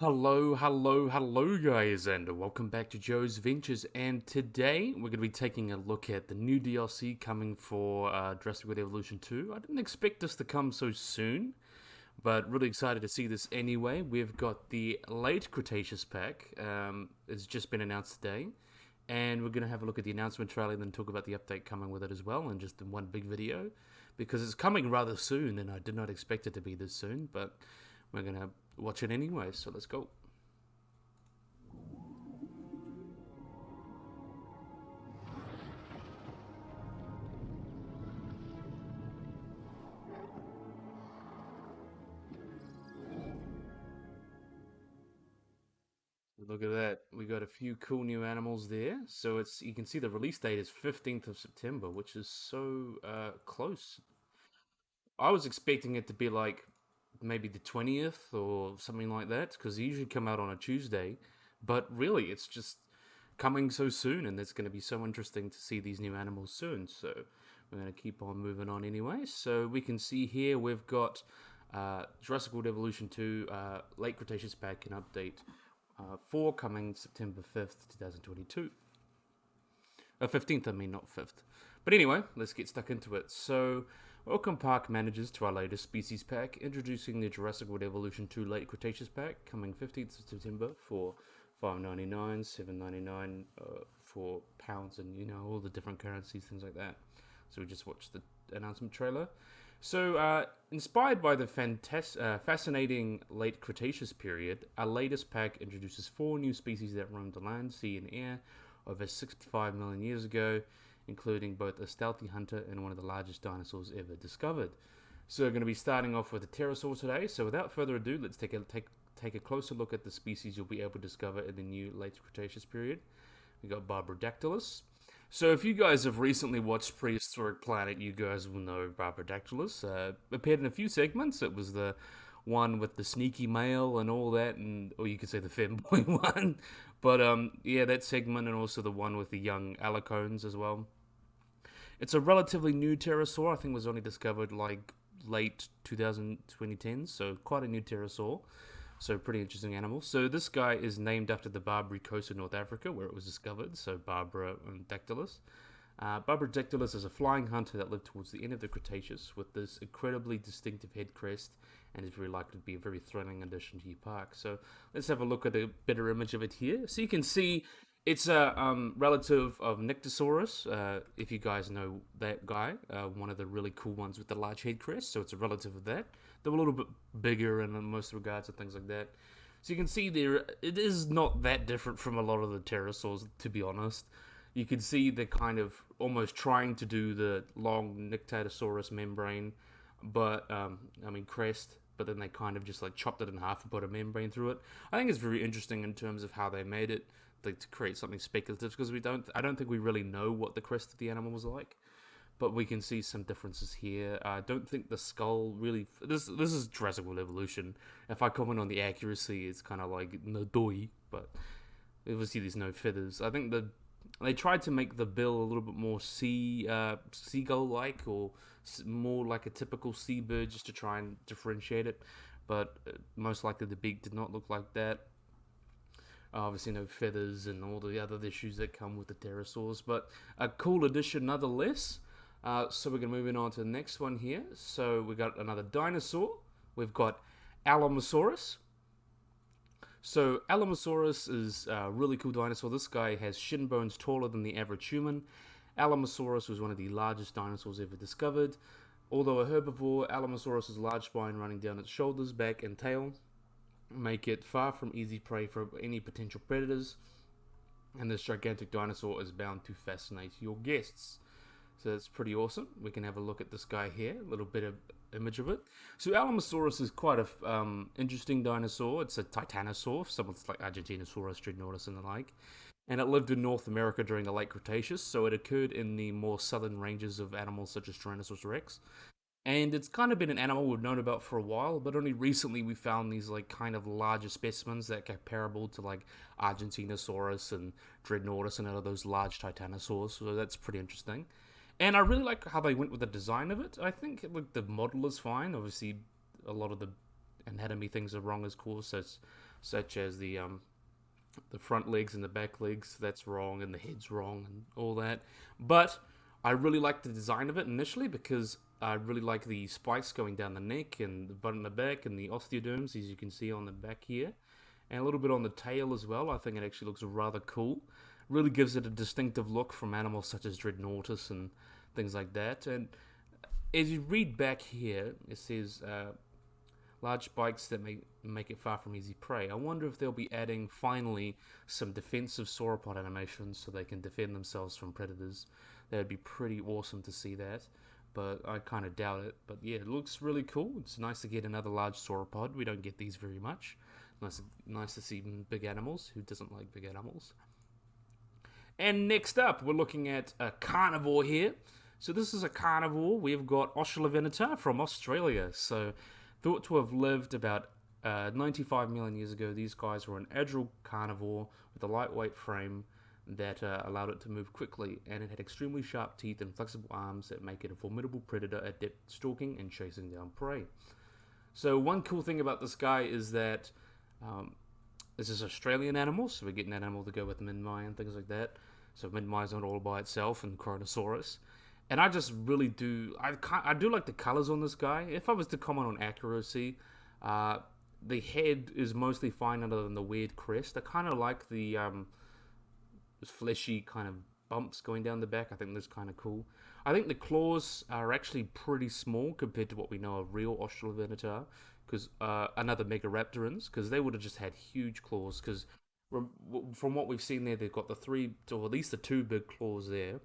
Hello guys, and welcome back to Joe's Ventures. And today we're going to be taking a look at the new DLC coming for Jurassic World Evolution 2. I didn't expect this to come so soon, but really excited to see this anyway. We've got the Late Cretaceous Pack. It's just been announced today, and we're going to have a look at the announcement trailer and then talk about the update coming with it as well, and just in one big video, because it's coming rather soon, and I did not expect it to be this soon, but we're going to watch it anyway, so let's go. Look at that. We got a few cool new animals there. So it's you can see the release date is 15th of September, which is so close. I was expecting it to be like maybe the 20th or something like that because they usually come out on a Tuesday. But really, it's just coming so soon, and it's going to be so interesting to see these new animals soon. So we're going to keep on moving on anyway. So we can see here we've got Jurassic World Evolution 2 Late Cretaceous Pack and Update 4 coming September 5th, 2022. 15th, I mean, not 5th. But anyway, let's get stuck into it. So, welcome park managers to our latest species pack, introducing the Jurassic World Evolution 2 Late Cretaceous Pack, coming 15th of September for $5.99, $7.99 for pounds, and all the different currencies, things like that. So we just watched the announcement trailer. So, inspired by the fascinating late Cretaceous period, our latest pack introduces 4 new species that roamed the land, sea, and air over 65 million years ago, including both a stealthy hunter and one of the largest dinosaurs ever discovered. So, we're going to be starting off with a pterosaur today. So, without further ado, let's take a closer look at the species you'll be able to discover in the new late Cretaceous period. We got Barbradactylus. So if you guys have recently watched Prehistoric Planet, you guys will know Barbradactylus. Appeared in a few segments. It was the one with the sneaky male and all that, or you could say the femboy one. But yeah, that segment, and also the one with the young alicones as well. It's a relatively new pterosaur. I think it was only discovered like late 2010, so quite a new pterosaur. So pretty interesting animal. So this guy is named after the Barbary Coast of North Africa, where it was discovered. So Barbradactylus. Barbradactylus is a flying hunter that lived towards the end of the Cretaceous, with this incredibly distinctive head crest, and is very likely to be a very thrilling addition to your park. So let's have a look at a better image of it here. So you can see it's a relative of Nyctosaurus, if you guys know that guy, one of the really cool ones with the large head crest. So it's a relative of that. They're a little bit bigger in most regards and things like that. So you can see there, it is not that different from a lot of the pterosaurs, to be honest. You can see they're kind of almost trying to do the long Nyctosaurus membrane, but crest, but then they kind of just like chopped it in half and put a membrane through it. I think it's very interesting in terms of how they made it, like, to create something speculative, because I don't think we really know what the crest of the animal was like, but we can see some differences here. I don't think the skull really. This is Jurassic World Evolution. If I comment on the accuracy, it's kind of like no doi, but obviously there's no feathers. I think they tried to make the bill a little bit more seagull like, or more like a typical seabird, just to try and differentiate it. But most likely the beak did not look like that. Obviously, no feathers and all the other issues that come with the pterosaurs, but a cool addition nonetheless. So we're going to move on to the next one here. So we got another dinosaur. We've got Alamosaurus. So Almosaurus is a really cool dinosaur. This guy has shin bones taller than the average human. Alamosaurus was one of the largest dinosaurs ever discovered. Although a herbivore, Alamosaurus' large spine running down its shoulders, back, and tail make it far from easy prey for any potential predators. And this gigantic dinosaur is bound to fascinate your guests. So that's pretty awesome. We can have a look at this guy here, a little bit of image of it. So Alamosaurus is quite a interesting dinosaur. It's a titanosaur, something like Argentinosaurus, Dreadnoughtus, and the like. And it lived in North America during the late Cretaceous, so it occurred in the more southern ranges of animals such as Tyrannosaurus rex. And it's kind of been an animal we've known about for a while, but only recently we found these like kind of larger specimens that are comparable to like Argentinosaurus and Dreadnoughtus and other those large titanosaurs. So that's pretty interesting. And I really like how they went with the design of it. I think like the model is fine. Obviously, a lot of the anatomy things are wrong, of course, as such as the front legs and the back legs. That's wrong, and the head's wrong, and all that. But I really like the design of it initially because I really like the spikes going down the neck and the butt in the back and the osteoderms, as you can see on the back here, and a little bit on the tail as well. I think it actually looks rather cool. Really gives it a distinctive look from animals such as Dreadnoughtus and things like that. And as you read back here, it says large spikes that make it far from easy prey. I wonder if they'll be adding finally some defensive sauropod animations so they can defend themselves from predators. That would be pretty awesome to see that, but I kind of doubt it. But yeah, it looks really cool. It's nice to get another large sauropod. We don't get these very much. Nice to see big animals. Who doesn't like big animals? And next up, we're looking at a carnivore here. So this is a carnivore. We've got Australovenator from Australia. So thought to have lived about 95 million years ago. These guys were an agile carnivore with a lightweight frame that allowed it to move quickly, and it had extremely sharp teeth and flexible arms that make it a formidable predator at depth stalking and chasing down prey. So one cool thing about this guy is that this is Australian animal, so we're getting that animal to go with Minmi and things like that. So Minmi's not all by itself, and Kronosaurus. And I just really do. I do like the colors on this guy. If I was to comment on accuracy, the head is mostly fine, other than the weird crest. I kind of like the fleshy kind of bumps going down the back. I think that's kind of cool. I think the claws are actually pretty small compared to what we know of real Australovenator, because another Megaraptorans, because they would have just had huge claws. Because from what we've seen there, they've got the three, or at least the two big claws there,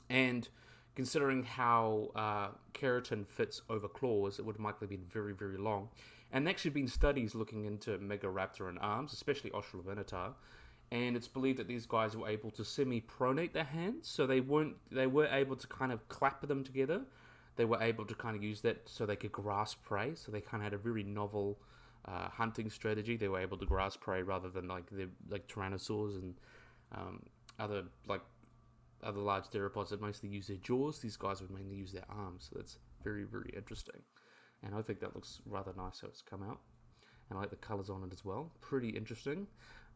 and considering how keratin fits over claws, it would have likely been very, very long. And there actually been studies looking into Megaraptoran arms, especially Australovenator, and it's believed that these guys were able to semi-pronate their hands, so they were able to kind of clap them together. They were able to kind of use that so they could grasp prey, so they kind of had a very novel hunting strategy. They were able to grasp prey rather than like tyrannosaurs and other large theropods that mostly use their jaws. These guys would mainly use their arms, so that's very, very interesting. And I think that looks rather nice how it's come out. And I like the colours on it as well. Pretty interesting.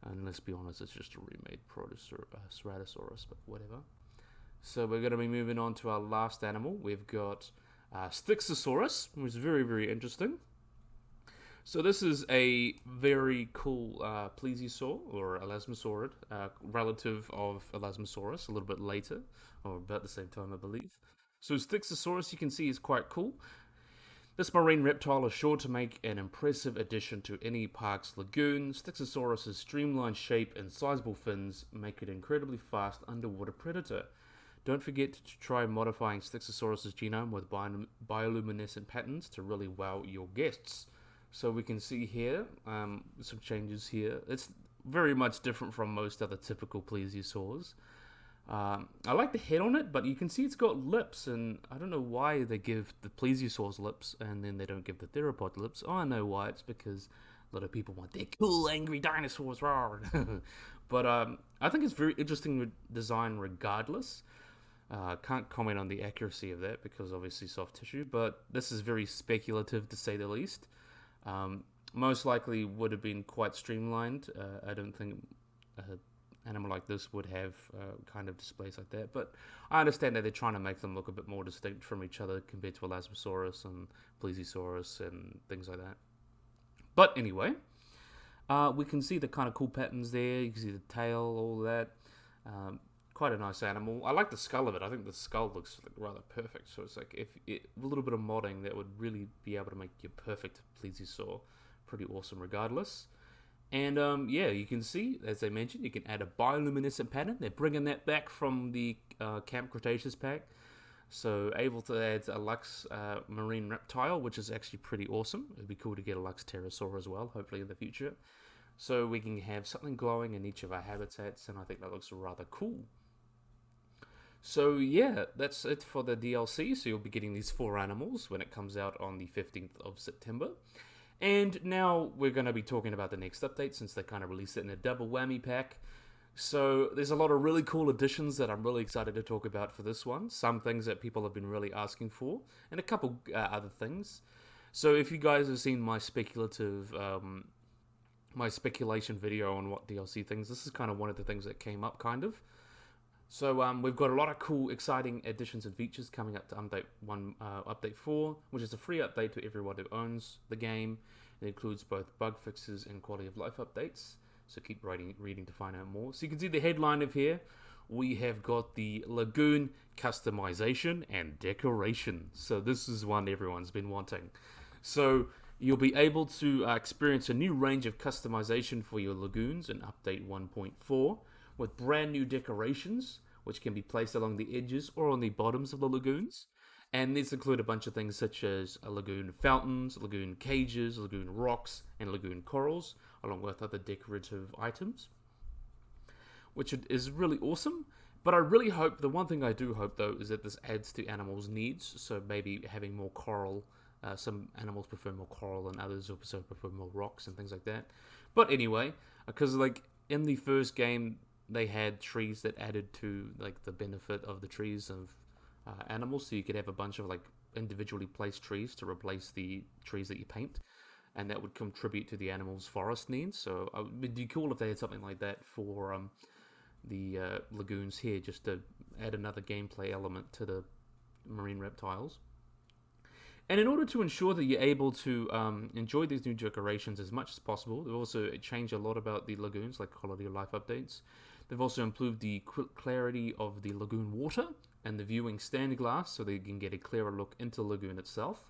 And let's be honest, it's just a remade Ceratosaurus, but whatever. So we're going to be moving on to our last animal. We've got Stixxosaurus, which is very, very interesting. So this is a very cool plesiosaur, or elasmosaurid, relative of Elasmosaurus, a little bit later, or about the same time, I believe. So Stixxosaurus, you can see, is quite cool. This marine reptile is sure to make an impressive addition to any park's lagoon. Stixxosaurus' streamlined shape and sizable fins make it an incredibly fast underwater predator. Don't forget to try modifying Stixxosaurus' genome with bioluminescent patterns to really wow your guests. So we can see here some changes here. It's very much different from most other typical plesiosaurs. I like the head on it, but you can see it's got lips, and I don't know why they give the plesiosaurs lips and then they don't give the theropod lips. Oh, I know why. It's because a lot of people want their cool, angry dinosaurs. But I think it's very interesting design regardless. Can't comment on the accuracy of that because obviously soft tissue, but this is very speculative to say the least. Most likely would have been quite streamlined. I don't think animal like this would have kind of displays like that, but I understand that they're trying to make them look a bit more distinct from each other compared to Alamosaurus and Plesiosaurus and things like that. But anyway, we can see the kind of cool patterns there. You can see the tail, all that. Quite a nice animal. I like the skull of it. I think the skull looks rather perfect. So it's like a little bit of modding that would really be able to make your perfect plesiosaur. Pretty awesome regardless. And yeah, you can see, as I mentioned, you can add a bioluminescent pattern. They're bringing that back from the Late Cretaceous Pack. So able to add a Lux marine reptile, which is actually pretty awesome. It'd be cool to get a Lux pterosaur as well, hopefully in the future. So we can have something glowing in each of our habitats, and I think that looks rather cool. So yeah, that's it for the DLC. So you'll be getting these 4 animals when it comes out on the 15th of September. And now we're going to be talking about the next update, since they kind of released it in a double whammy pack. So there's a lot of really cool additions that I'm really excited to talk about for this one. Some things that people have been really asking for, and a couple other things. So if you guys have seen my speculative my speculation video on what DLC things. This is kind of one of the things that came up, kind of. So we've got a lot of cool, exciting additions and features coming up to update 4, which is a free update to everyone who owns the game. It includes both bug fixes and quality of life updates. So keep reading to find out more. So you can see the headline of here. We have got the lagoon customization and decoration. So this is one everyone's been wanting. So you'll be able to experience a new range of customization for your lagoons in update 1.4 with brand new decorations, which can be placed along the edges or on the bottoms of the lagoons. And these include a bunch of things such as a lagoon fountains, lagoon cages, lagoon rocks, and lagoon corals, along with other decorative items, which is really awesome. But I really hope, the one thing I do hope though, is that this adds to animals' needs. So maybe having more coral. Some animals prefer more coral and others also prefer more rocks and things like that. But anyway, because like in the first game, they had trees that added to like the benefit of the trees of animals, so you could have a bunch of like individually placed trees to replace the trees that you paint, and that would contribute to the animals' forest needs. So it'd be cool if they had something like that for the lagoons here, just to add another gameplay element to the marine reptiles. And in order to ensure that you're able to enjoy these new decorations as much as possible, they've also changed a lot about the lagoons, like quality of life updates. They've also improved the clarity of the lagoon water and the viewing stand glass, so that you can get a clearer look into the lagoon itself.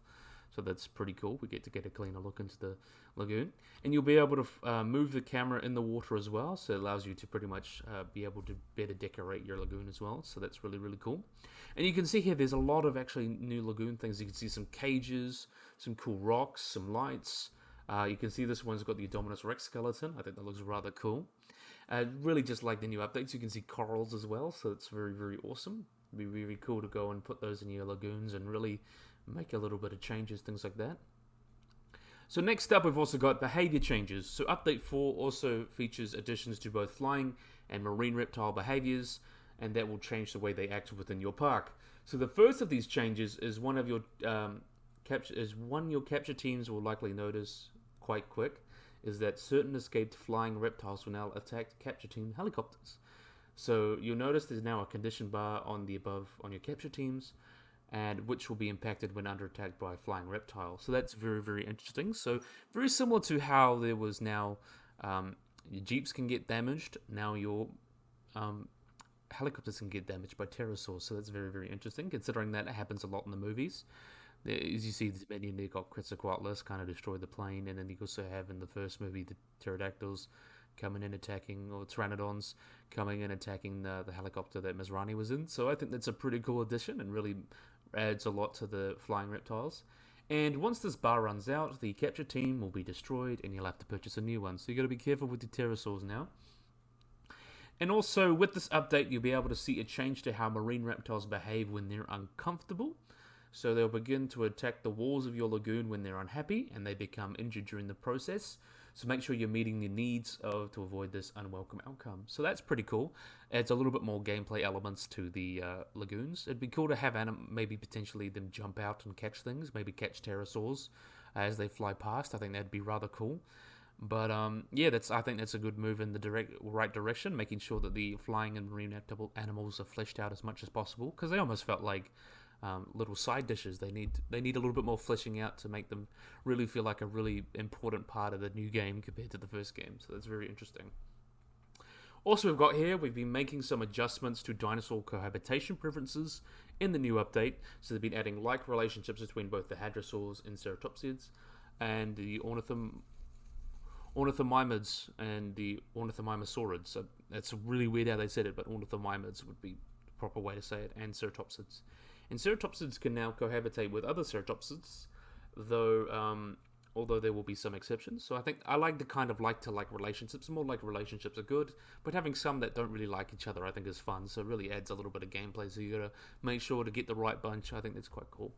So that's pretty cool. We get to get a cleaner look into the lagoon. And you'll be able to move the camera in the water as well, so it allows you to pretty much be able to better decorate your lagoon as well. So that's really, really cool. And you can see here there's a lot of actually new lagoon things. You can see some cages, some cool rocks, some lights. You can see this one's got the Indominus Rex skeleton. I think that looks rather cool. Really just like the new updates, you can see corals as well, so it's very, very awesome. It'd be really cool to go and put those in your lagoons and really make a little bit of changes, things like that. So next up, we've also got behavior changes. So update 4 also features additions to both flying and marine reptile behaviors, and that will change the way they act within your park. So the first of these changes is one your capture teams will likely notice quite quick, is that certain escaped flying reptiles will now attack capture team helicopters. So you'll notice there's now a condition bar on the above on your capture teams, and which will be impacted when under attack by a flying reptile. So that's very, very interesting. So very similar to how there was now your jeeps can get damaged, now your helicopters can get damaged by pterosaurs. So that's very, very interesting, considering that it happens a lot in the movies. As you see, this many got Quetzalcoatlus kind of destroy the plane, and then you also have in the first movie the pterodactyls coming in attacking, or pteranodons coming in attacking the helicopter that Masrani was in. So I think that's a pretty cool addition and really adds a lot to the flying reptiles. And once this bar runs out, the capture team will be destroyed and you'll have to purchase a new one. So you got to be careful with the pterosaurs now. And also with this update, you'll be able to see a change to how marine reptiles behave when they're uncomfortable. So they'll begin to attack the walls of your lagoon when they're unhappy, and they become injured during the process. So make sure you're meeting the needs to avoid this unwelcome outcome. So that's pretty cool. Adds a little bit more gameplay elements to the lagoons. It'd be cool to have maybe potentially them jump out and catch things, maybe catch pterosaurs as they fly past. I think that'd be rather cool. But yeah, I think that's a good move in the right direction, making sure that the flying and marine animals are fleshed out as much as possible, because they almost felt like little side dishes. They need a little bit more fleshing out to make them really feel like a really important part of the new game compared to the first game. So that's very interesting. Also, we've been making some adjustments to dinosaur cohabitation preferences in the new update. So they've been adding like relationships between both the hadrosaurs and ceratopsids, and the ornithomimids and the ornithomimosaurids. So that's really weird how they said it, but ornithomimids would be the proper way to say it, and ceratopsids. And ceratopsids can now cohabitate with other ceratopsids, though although there will be some exceptions. So I think I like the kind of like-to-like relationships. More like relationships are good, but having some that don't really like each other I think is fun, so it really adds a little bit of gameplay, so you gotta make sure to get the right bunch. I think that's quite cool.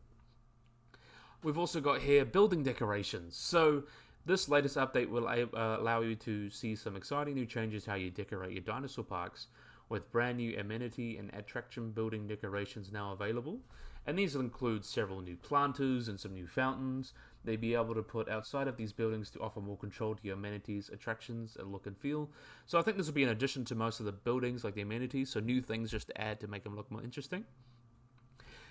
We've also got here building decorations. So this latest update will allow you to see some exciting new changes to how you decorate your dinosaur parks. with brand new amenity and attraction building decorations now available. And these will include several new planters and some new fountains. They'll be able to put outside of these buildings to offer more control to your amenities, attractions, and look and feel. So I think this will be in addition to most of the buildings, like the amenities, so new things just to add to make them look more interesting.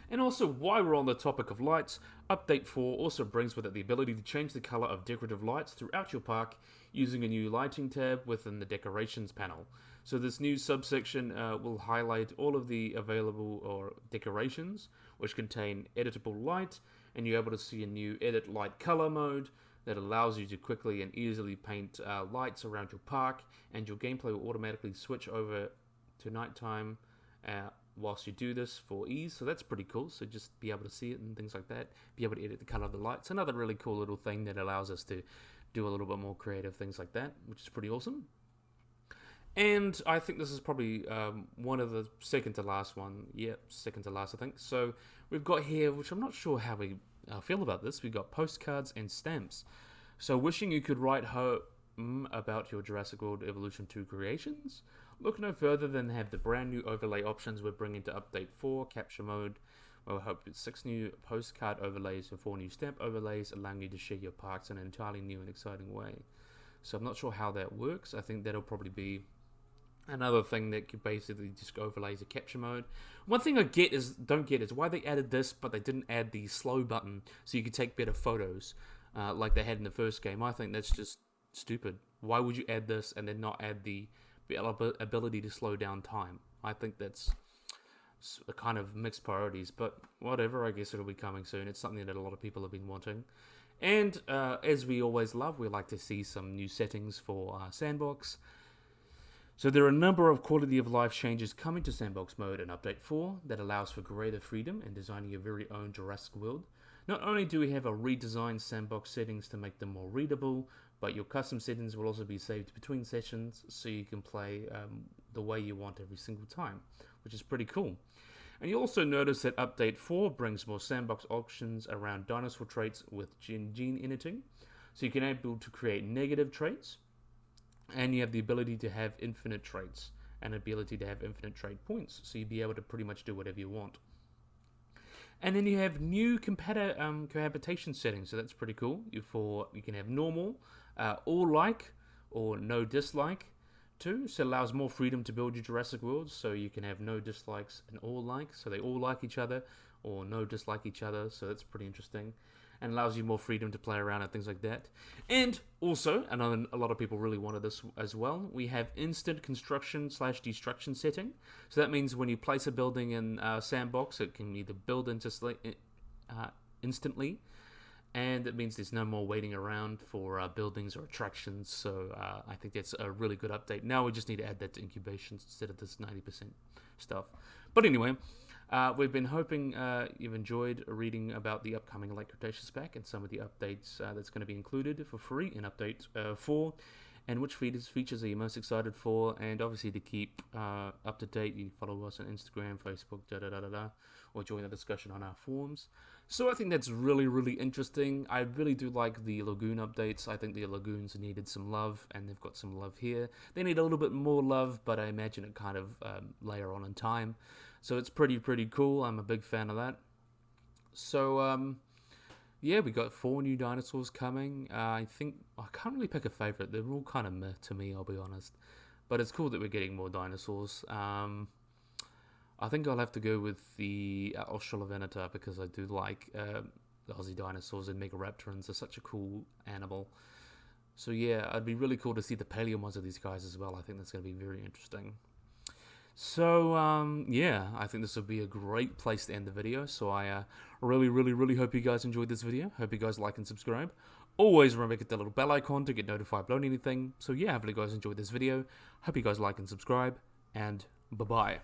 And also, while we're on the topic of lights, Update 4 also brings with it the ability to change the color of decorative lights throughout your park using a new lighting tab within the decorations panel. So this new subsection will highlight all of the available decorations, which contain editable light, and you're able to see a new edit light color mode that allows you to quickly and easily paint lights around your park, and your gameplay will automatically switch over to nighttime whilst you do this for ease. So that's pretty cool. So just be able to see it and things like that, be able to edit the color of the lights. Another really cool little thing that allows us to do a little bit more creative things like that, which is pretty awesome. And I think this is probably one of the second to last one. Yeah, second to last, I think. So we've got here, which I'm not sure how we feel about this. We've got Postcards and Stamps. So wishing you could write home about your Jurassic World Evolution 2 creations? Look no further than have the brand new overlay options we're bringing to Update 4, Capture Mode. We'll hope with 6 new postcard overlays and 4 new stamp overlays, allowing you to share your parks in an entirely new and exciting way. So I'm not sure how that works. I think that'll probably be another thing that could basically just overlays a capture mode. One thing I don't get is why they added this, but they didn't add the slow button so you could take better photos like they had in the first game. I think that's just stupid. Why would you add this and then not add the ability to slow down time? I think that's a kind of mixed priorities, but whatever, I guess it'll be coming soon. It's something that a lot of people have been wanting. And as we always love, we like to see some new settings for Sandbox. So there are a number of quality of life changes coming to Sandbox Mode in Update 4 that allows for greater freedom in designing your very own Jurassic World. Not only do we have a redesigned Sandbox settings to make them more readable, but your custom settings will also be saved between sessions so you can play the way you want every single time, which is pretty cool. And you also notice that Update 4 brings more sandbox options around dinosaur traits with gene editing. So you can be able to create negative traits, and you have the ability to have infinite traits, and ability to have infinite trait points. So you'll be able to pretty much do whatever you want. And then you have new cohabitation settings, so that's pretty cool. You can have normal, all like, or no dislike too. So it allows more freedom to build your Jurassic World. So you can have no dislikes and all like, so they all like each other, or no dislike each other. So that's pretty interesting, and allows you more freedom to play around and things like that. And also, and a lot of people really wanted this as well, we have instant construction / destruction setting. So that means when you place a building in Sandbox, it can either build instantly, and it means there's no more waiting around for buildings or attractions. So I think that's a really good update. Now we just need to add that to incubations instead of this 90% stuff. But anyway, we've been hoping you've enjoyed reading about the upcoming Late Cretaceous Pack and some of the updates that's going to be included for free in Update 4, and which features are you most excited for. And obviously, to keep up to date, you follow us on Instagram, Facebook, or join the discussion on our forums. So I think that's really, really interesting. I really do like the lagoon updates. I think the lagoons needed some love, and they've got some love here. They need a little bit more love, but I imagine it kind of later on in time. So it's pretty cool. I'm a big fan of that. So, yeah, we got 4 new dinosaurs coming. I think I can't really pick a favorite. They're all kind of meh to me, I'll be honest. But it's cool that we're getting more dinosaurs. I think I'll have to go with the Australovenator because I do like the Aussie dinosaurs, and Megaraptorans are such a cool animal. So yeah, it'd be really cool to see the paleo ones of these guys as well. I think that's going to be very interesting. So, yeah, I think this would be a great place to end the video. So I really hope you guys enjoyed this video. Hope you guys like and subscribe. Always remember to hit the little bell icon to get notified about anything. So yeah, hopefully you guys enjoyed this video. Hope you guys like and subscribe, and bye-bye.